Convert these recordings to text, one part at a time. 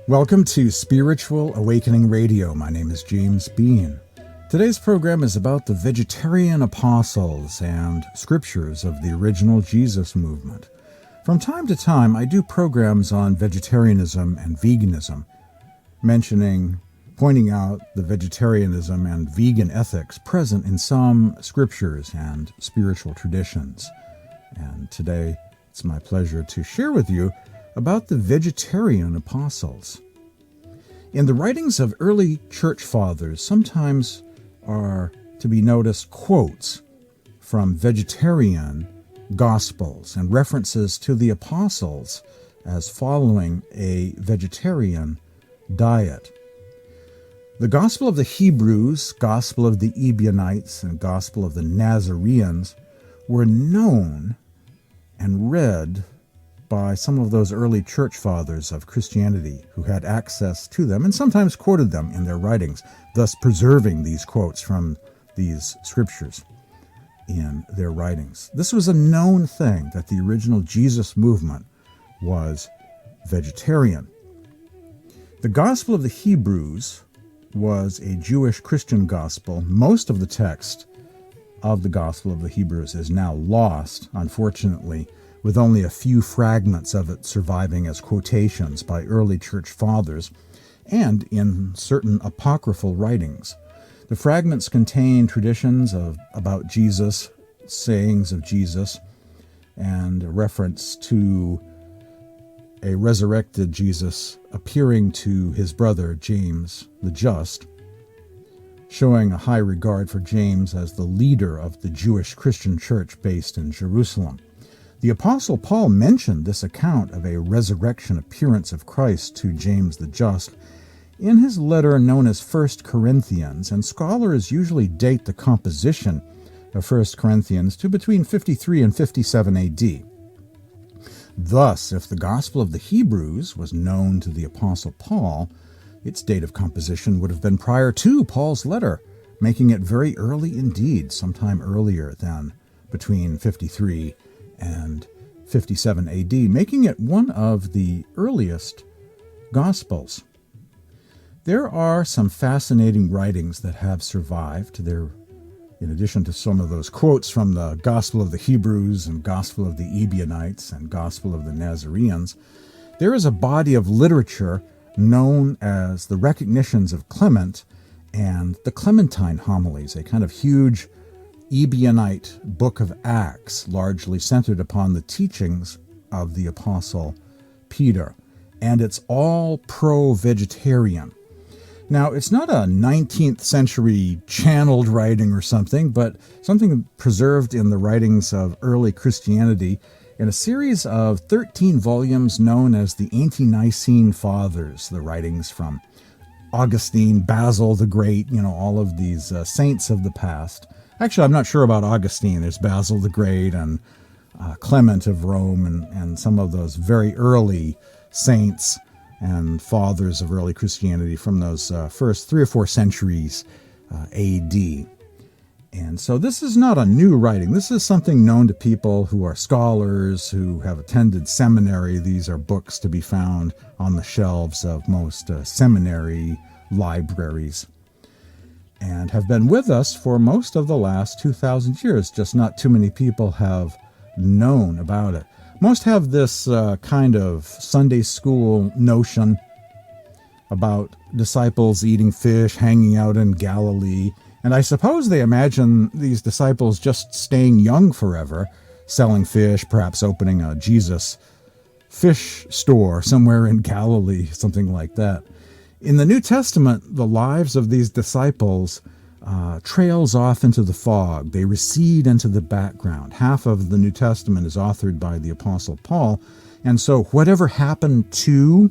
Welcome to Spiritual Awakening Radio. My name is James Bean. Today's program is about the vegetarian apostles and scriptures of the original Jesus movement. From time to time, I do programs on vegetarianism and veganism, pointing out the vegetarianism and vegan ethics present in some scriptures and spiritual traditions. And today, it's my pleasure to share with you about the vegetarian apostles. In the writings of early church fathers, sometimes are to be noticed quotes from vegetarian gospels and references to the apostles as following a vegetarian diet. The Gospel of the Hebrews, Gospel of the Ebionites, and Gospel of the Nazareans were known and read by some of those early church fathers of Christianity who had access to them and sometimes quoted them in their writings, thus preserving these quotes from these scriptures in their writings. This was a known thing that the original Jesus movement was vegetarian. The Gospel of the Hebrews was a Jewish Christian gospel. Most of the text of the Gospel of the Hebrews is now lost, unfortunately, with only a few fragments of it surviving as quotations by early church fathers and in certain apocryphal writings. The fragments contain traditions about Jesus, sayings of Jesus, and a reference to a resurrected Jesus appearing to his brother James the Just, showing a high regard for James as the leader of the Jewish Christian church based in Jerusalem. The Apostle Paul mentioned this account of a resurrection appearance of Christ to James the Just in his letter known as 1 Corinthians, and scholars usually date the composition of 1 Corinthians to between 53 and 57 AD. Thus, if the Gospel of the Hebrews was known to the Apostle Paul, its date of composition would have been prior to Paul's letter, making it very early indeed, sometime earlier than between 53 and 57 AD, making it one of the earliest Gospels. There are some fascinating writings that have survived. There, in addition to some of those quotes from the Gospel of the Hebrews and Gospel of the Ebionites and Gospel of the Nazareans, there is a body of literature known as the Recognitions of Clement and the Clementine Homilies, a kind of huge Ebionite book of Acts, largely centered upon the teachings of the Apostle Peter. And it's all pro-vegetarian. Now, it's not a 19th century channeled writing or something, but something preserved in the writings of early Christianity in a series of 13 volumes known as the Ante-Nicene Fathers, the writings from Augustine, Basil the Great, all of these saints of the past. Actually, I'm not sure about Augustine. There's Basil the Great and Clement of Rome and some of those very early saints and fathers of early Christianity from those first 3 or 4 centuries AD. And so this is not a new writing. This is something known to people who are scholars, who have attended seminary. These are books to be found on the shelves of most seminary libraries and have been with us for most of the last 2,000 years. Just not too many people have known about it. Most have this kind of Sunday school notion about disciples eating fish, hanging out in Galilee. And I suppose they imagine these disciples just staying young forever, selling fish, perhaps opening a Jesus fish store somewhere in Galilee, something like that. In the New Testament, the lives of these disciples trails off into the fog. They recede into the background. Half of the New Testament is authored by the Apostle Paul. And so whatever happened to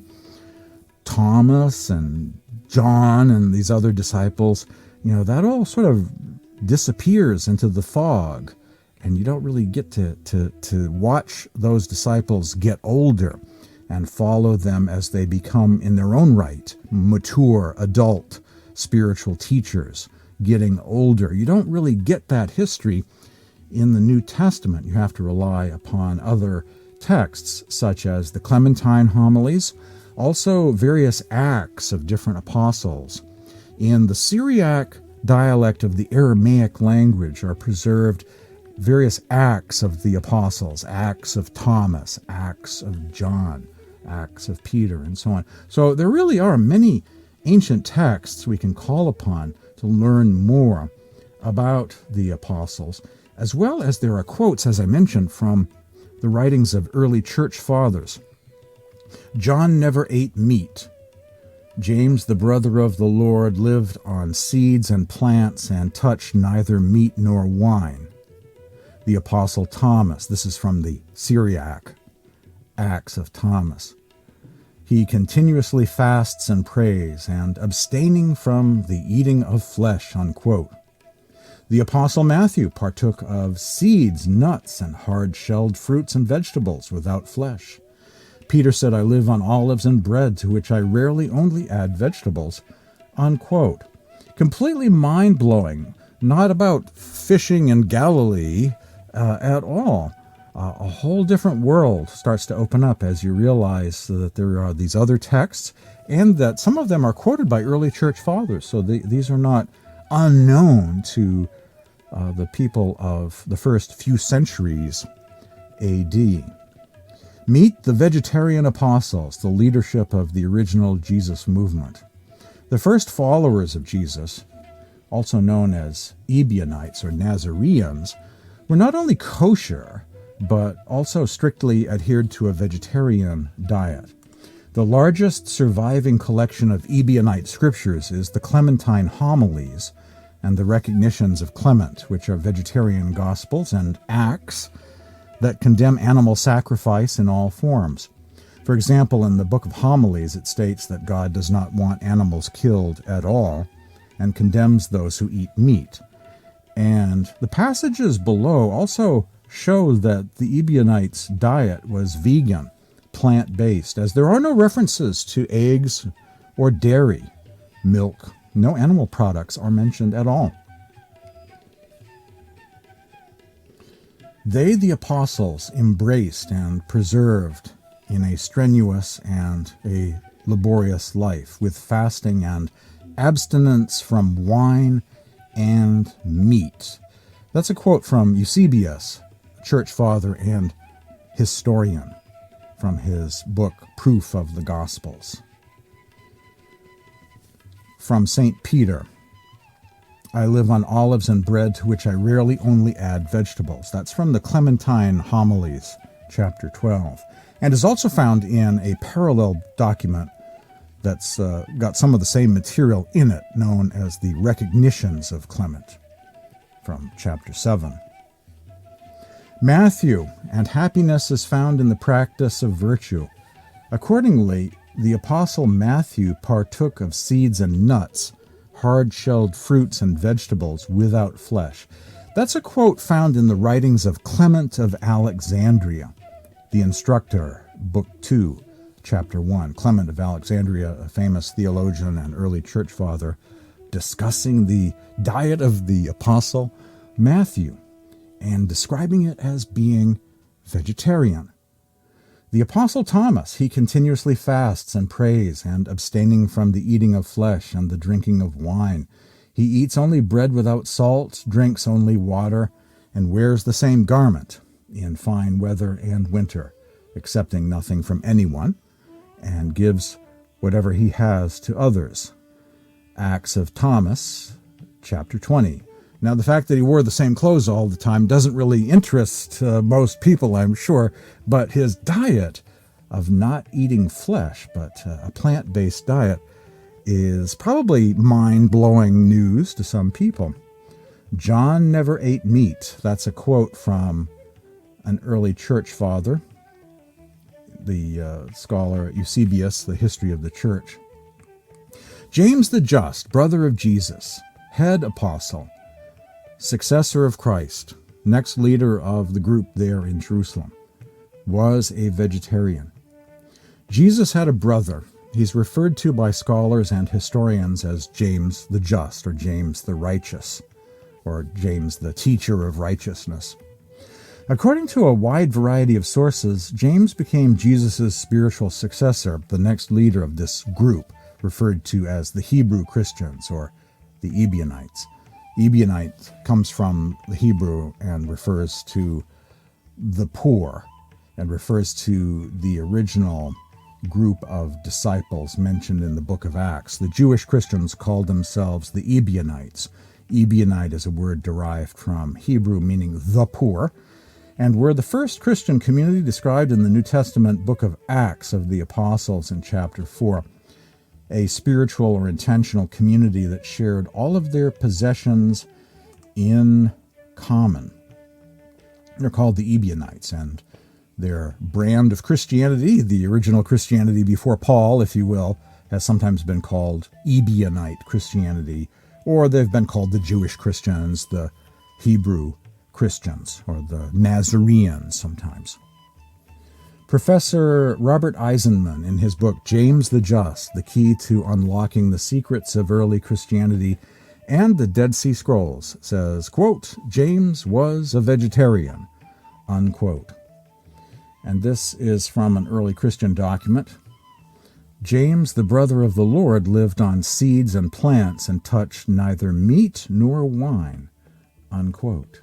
Thomas and John and these other disciples, that all sort of disappears into the fog. And you don't really get to watch those disciples get older and follow them as they become, in their own right, mature, adult, spiritual teachers, getting older. You don't really get that history in the New Testament. You have to rely upon other texts, such as the Clementine Homilies, Also, various acts of different apostles. In the Syriac dialect of the Aramaic language are preserved various acts of the apostles, acts of Thomas, acts of John, acts of Peter, and so on. So there really are many ancient texts we can call upon to learn more about the apostles, as well as there are quotes, as I mentioned, from the writings of early church fathers. John never ate meat. James, the brother of the Lord, lived on seeds and plants and touched neither meat nor wine. The Apostle Thomas, this is from the Syriac, Acts of Thomas. He continuously fasts and prays, and abstaining from the eating of flesh, unquote. The Apostle Matthew partook of seeds, nuts, and hard-shelled fruits and vegetables without flesh. Peter said, I live on olives and bread, to which I rarely only add vegetables, unquote. Completely mind-blowing, not about fishing in Galilee at all. A whole different world starts to open up as you realize that there are these other texts, and that some of them are quoted by early church fathers, so these are not unknown to the people of the first few centuries A.D. Meet the vegetarian apostles, the leadership of the original Jesus movement. The first followers of Jesus, also known as Ebionites or Nazareans, were not only kosher, but also strictly adhered to a vegetarian diet. The largest surviving collection of Ebionite scriptures is the Clementine Homilies and the Recognitions of Clement, which are vegetarian gospels and acts that condemn animal sacrifice in all forms. For example, in the Book of Homilies, it states that God does not want animals killed at all and condemns those who eat meat. And the passages below also show that the Ebionites' diet was vegan, plant-based, as there are no references to eggs or dairy, milk. No animal products are mentioned at all. They, the apostles, embraced and preserved in a strenuous and a laborious life, with fasting and abstinence from wine and meat. That's a quote from Eusebius, church father and historian, from his book, Proof of the Gospels. From St. Peter, I live on olives and bread, to which I rarely only add vegetables. That's from the Clementine Homilies, chapter 12, and is also found in a parallel document that's got some of the same material in it, known as the Recognitions of Clement, from chapter 7. Matthew, and happiness is found in the practice of virtue. Accordingly, the Apostle Matthew partook of seeds and nuts, hard-shelled fruits and vegetables without flesh. That's a quote found in the writings of Clement of Alexandria, the Instructor, Book 2, Chapter 1. Clement of Alexandria, a famous theologian and early church father, discussing the diet of the Apostle Matthew and describing it as being vegetarian. The Apostle Thomas, he continuously fasts and prays, and abstaining from the eating of flesh and the drinking of wine. He eats only bread without salt, drinks only water, and wears the same garment in fine weather and winter, accepting nothing from anyone, and gives whatever he has to others. Acts of Thomas, chapter 20. Now, the fact that he wore the same clothes all the time doesn't really interest most people, I'm sure, but his diet of not eating flesh, but a plant-based diet, is probably mind-blowing news to some people. John never ate meat. That's a quote from an early church father, the scholar Eusebius, The History of the Church. James the Just, brother of Jesus, head apostle, successor of Christ, next leader of the group there in Jerusalem, was a vegetarian. Jesus had a brother. He's referred to by scholars and historians as James the Just, or James the Righteous, or James the Teacher of Righteousness. According to a wide variety of sources, James became Jesus' spiritual successor, the next leader of this group, referred to as the Hebrew Christians, or the Ebionites. Ebionite comes from the Hebrew and refers to the poor, and refers to the original group of disciples mentioned in the book of Acts. The Jewish Christians called themselves the Ebionites. Ebionite is a word derived from Hebrew meaning the poor, and were the first Christian community described in the New Testament book of Acts of the Apostles in chapter 4, a spiritual or intentional community that shared all of their possessions in common. They're called the Ebionites, and their brand of Christianity, the original Christianity before Paul, if you will, has sometimes been called Ebionite Christianity, or they've been called the Jewish Christians, the Hebrew Christians, or the Nazareans sometimes. Professor Robert Eisenman, in his book James the Just, The Key to Unlocking the Secrets of Early Christianity and the Dead Sea Scrolls, says, quote, James was a vegetarian, unquote. And this is from an early Christian document. James, the brother of the Lord, lived on seeds and plants and touched neither meat nor wine, unquote.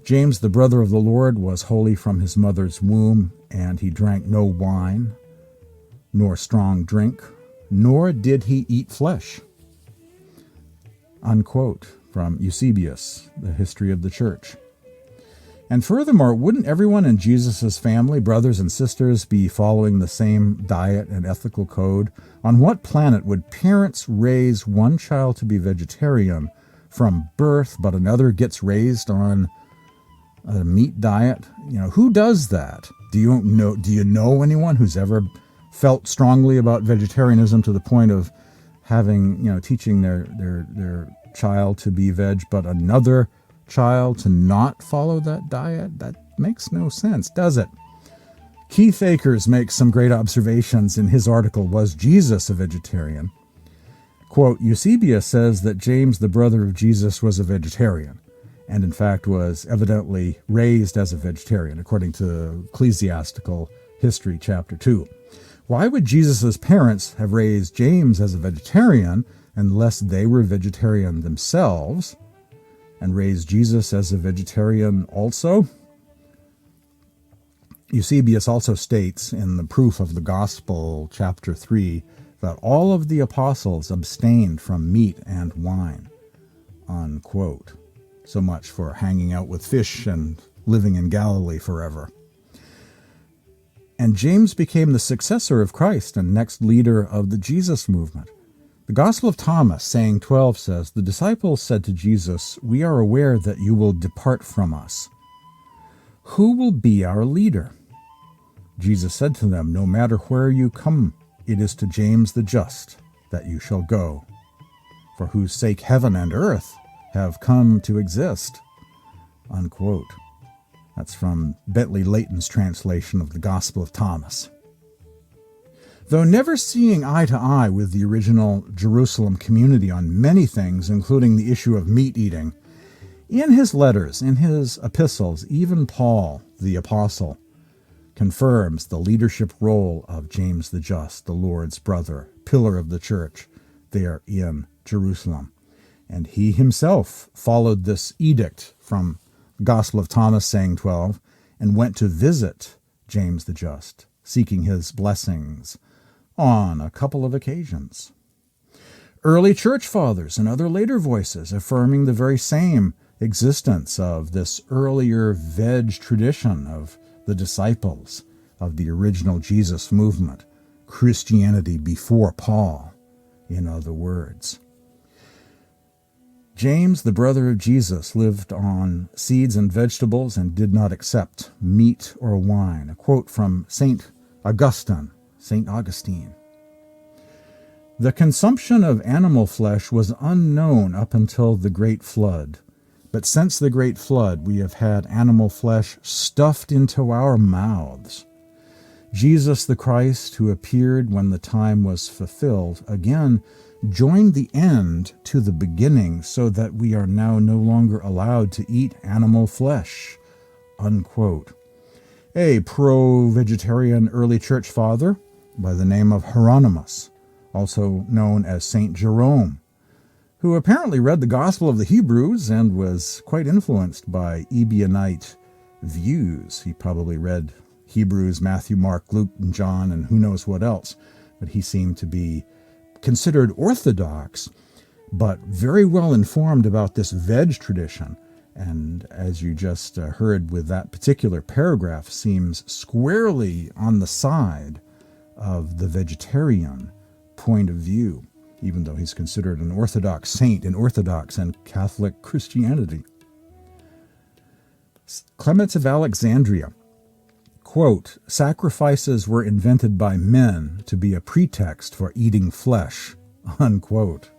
James, the brother of the Lord, was holy from his mother's womb, and he drank no wine, nor strong drink, nor did he eat flesh, unquote, from Eusebius, The History of the Church. And furthermore, wouldn't everyone in Jesus' family, brothers and sisters, be following the same diet and ethical code? On what planet would parents raise one child to be vegetarian from birth, but another gets raised on a meat diet? You know, who does that? Do you know anyone who's ever felt strongly about vegetarianism to the point of having, teaching their child to be veg, but another child to not follow that diet? That makes no sense, does it? Keith Akers makes some great observations in his article, Was Jesus a Vegetarian? Quote, Eusebius says that James, the brother of Jesus, was a vegetarian, and in fact was evidently raised as a vegetarian, according to Ecclesiastical History, chapter 2. Why would Jesus' parents have raised James as a vegetarian unless they were vegetarian themselves, and raised Jesus as a vegetarian also? Eusebius also states in the Proof of the Gospel, chapter 3, that all of the apostles abstained from meat and wine, unquote. So much for hanging out with fish and living in Galilee forever. And James became the successor of Christ and next leader of the Jesus movement. The Gospel of Thomas, saying 12, says, The disciples said to Jesus, We are aware that you will depart from us. Who will be our leader? Jesus said to them, No matter where you come, it is to James the Just that you shall go, for whose sake heaven and earth have come to exist, unquote. That's from Bentley Leighton's translation of the Gospel of Thomas. Though never seeing eye to eye with the original Jerusalem community on many things, including the issue of meat eating, in his letters, in his epistles, even Paul, the apostle, confirms the leadership role of James the Just, the Lord's brother, pillar of the church, there in Jerusalem. And he himself followed this edict from the Gospel of Thomas, saying 12, and went to visit James the Just, seeking his blessings on a couple of occasions. Early church fathers and other later voices affirming the very same existence of this earlier veg tradition of the disciples of the original Jesus movement, Christianity before Paul, in other words. James, the brother of Jesus, lived on seeds and vegetables and did not accept meat or wine. A quote from St. Augustine. The consumption of animal flesh was unknown up until the Great Flood. But since the Great Flood, we have had animal flesh stuffed into our mouths. Jesus the Christ, who appeared when the time was fulfilled, again joined the end to the beginning, so that we are now no longer allowed to eat animal flesh, unquote. A pro-vegetarian early church father by the name of Hieronymus, also known as Saint Jerome, who apparently read the Gospel of the Hebrews and was quite influenced by Ebionite views. He probably read Hebrews, Matthew, Mark, Luke, and John, and who knows what else. But he seemed to be considered orthodox, but very well informed about this veg tradition. And as you just heard with that particular paragraph, seems squarely on the side of the vegetarian point of view, even though he's considered an Orthodox saint in Orthodox and Catholic Christianity. Clement of Alexandria, quote, sacrifices were invented by men to be a pretext for eating flesh, unquote.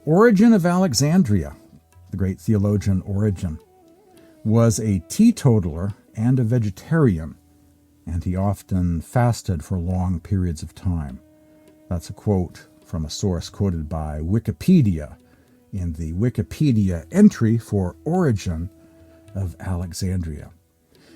Origen of Alexandria, the great theologian Origen, was a teetotaler and a vegetarian, and he often fasted for long periods of time. That's a quote from a source quoted by Wikipedia in the Wikipedia entry for Origen of Alexandria.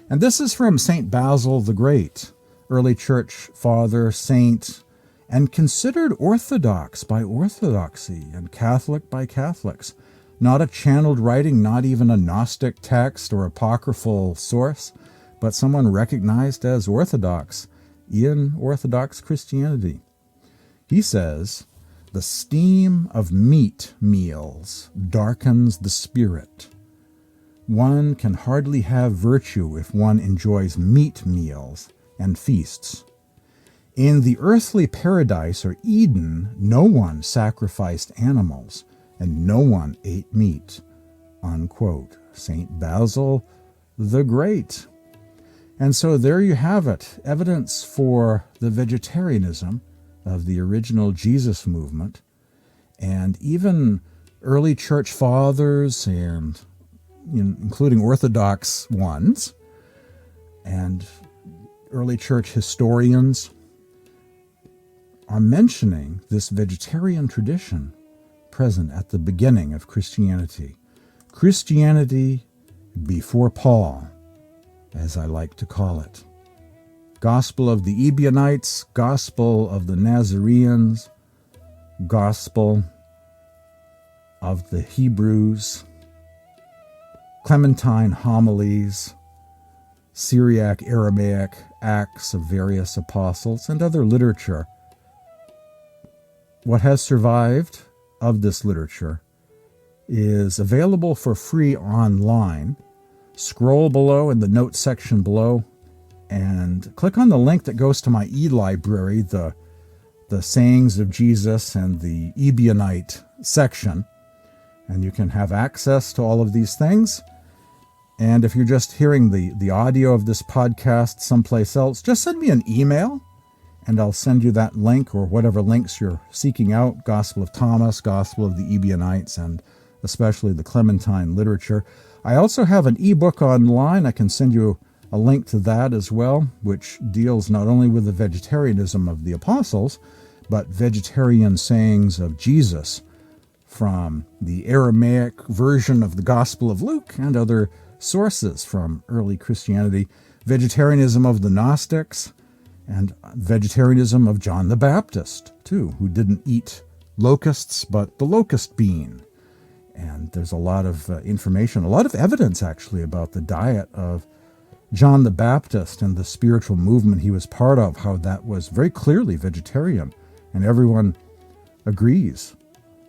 And this is from St. Basil the Great, early church father, saint, and considered orthodox by orthodoxy and Catholic by Catholics. Not a channeled writing, not even a Gnostic text or apocryphal source, but someone recognized as orthodox in Orthodox Christianity. He says, the steam of meat meals darkens the spirit. One can hardly have virtue if one enjoys meat meals and feasts. In the earthly paradise or Eden, no one sacrificed animals, and no one ate meat, unquote. St. Basil the Great. And so there you have it, evidence for the vegetarianism of the original Jesus movement, and even early church fathers, and including Orthodox ones, and early church historians are mentioning this vegetarian tradition present at the beginning of Christianity. Christianity before Paul, as I like to call it. Gospel of the Ebionites, Gospel of the Nazarenes, Gospel of the Hebrews, Clementine homilies, Syriac, Aramaic, Acts of various apostles, and other literature. What has survived of this literature is available for free online. Scroll below in the notes section below and click on the link that goes to my e-library, the sayings of Jesus and the Ebionite section, and you can have access to all of these things. And if you're just hearing the audio of this podcast someplace else, just send me an email and I'll send you that link or whatever links you're seeking out, Gospel of Thomas, Gospel of the Ebionites, and especially the Clementine literature. I also have an ebook online. I can send you a link to that as well, which deals not only with the vegetarianism of the apostles, but vegetarian sayings of Jesus from the Aramaic version of the Gospel of Luke and other sources from early Christianity, vegetarianism of the Gnostics, and vegetarianism of John the Baptist, too, who didn't eat locusts, but the locust bean. And there's a lot of information, a lot of evidence, actually, about the diet of John the Baptist and the spiritual movement he was part of, how that was very clearly vegetarian. And everyone agrees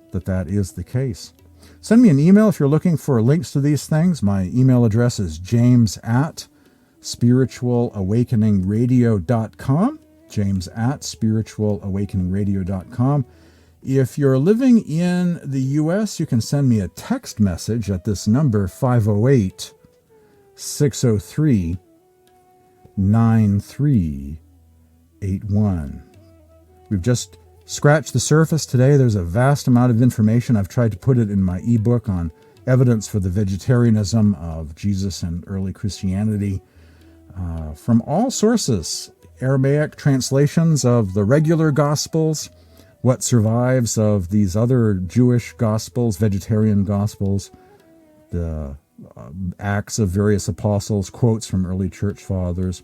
that that is the case. Send me an email if you're looking for links to these things. My email address is james@spiritualawakeningradio.com, james@spiritualawakeningradio.com. If you're living in the U.S., you can send me a text message at this number, 508-603-9381. We've just scratched the surface today. There's a vast amount of information. I've tried to put it in my ebook on evidence for the vegetarianism of Jesus and early Christianity from all sources. Aramaic translations of the regular Gospels, what survives of these other Jewish Gospels, vegetarian Gospels, the Acts of various apostles, quotes from early church fathers,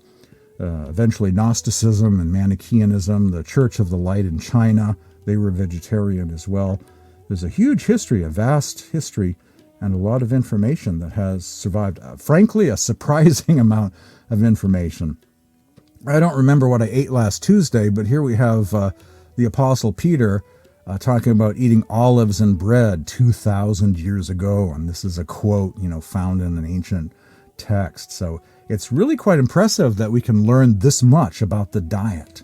eventually Gnosticism and Manichaeanism, the Church of the Light in China, they were vegetarian as well. There's a huge history, a vast history, and a lot of information that has survived. Frankly, a surprising amount of information. I don't remember what I ate last Tuesday, but here we have the Apostle Peter talking about eating olives and bread 2,000 years ago, and this is a quote, found in an ancient text. So it's really quite impressive that we can learn this much about the diet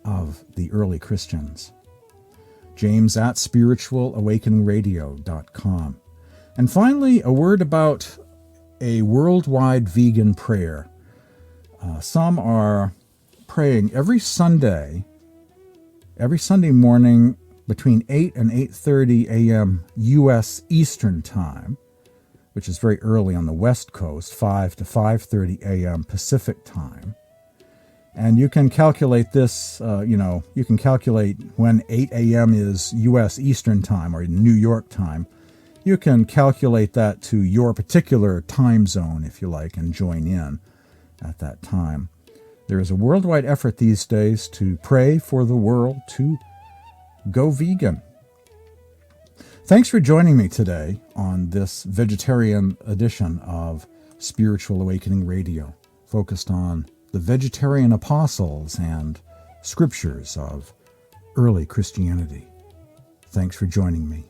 of the early Christians. James at spiritualawakeningradio.com. And finally, a word about a worldwide vegan prayer. Some are praying every Sunday morning between 8 and 8:30 a.m. U.S. Eastern Time, which is very early on the West Coast, 5 to 5:30 a.m. Pacific Time. And you can calculate this, you can calculate when 8 a.m. is U.S. Eastern Time or New York time. You can calculate that to your particular time zone, if you like, and join in at that time. There is a worldwide effort these days to pray for the world to go vegan. Thanks for joining me today on this vegetarian edition of Spiritual Awakening Radio, focused on the vegetarian apostles and scriptures of early Christianity. Thanks for joining me.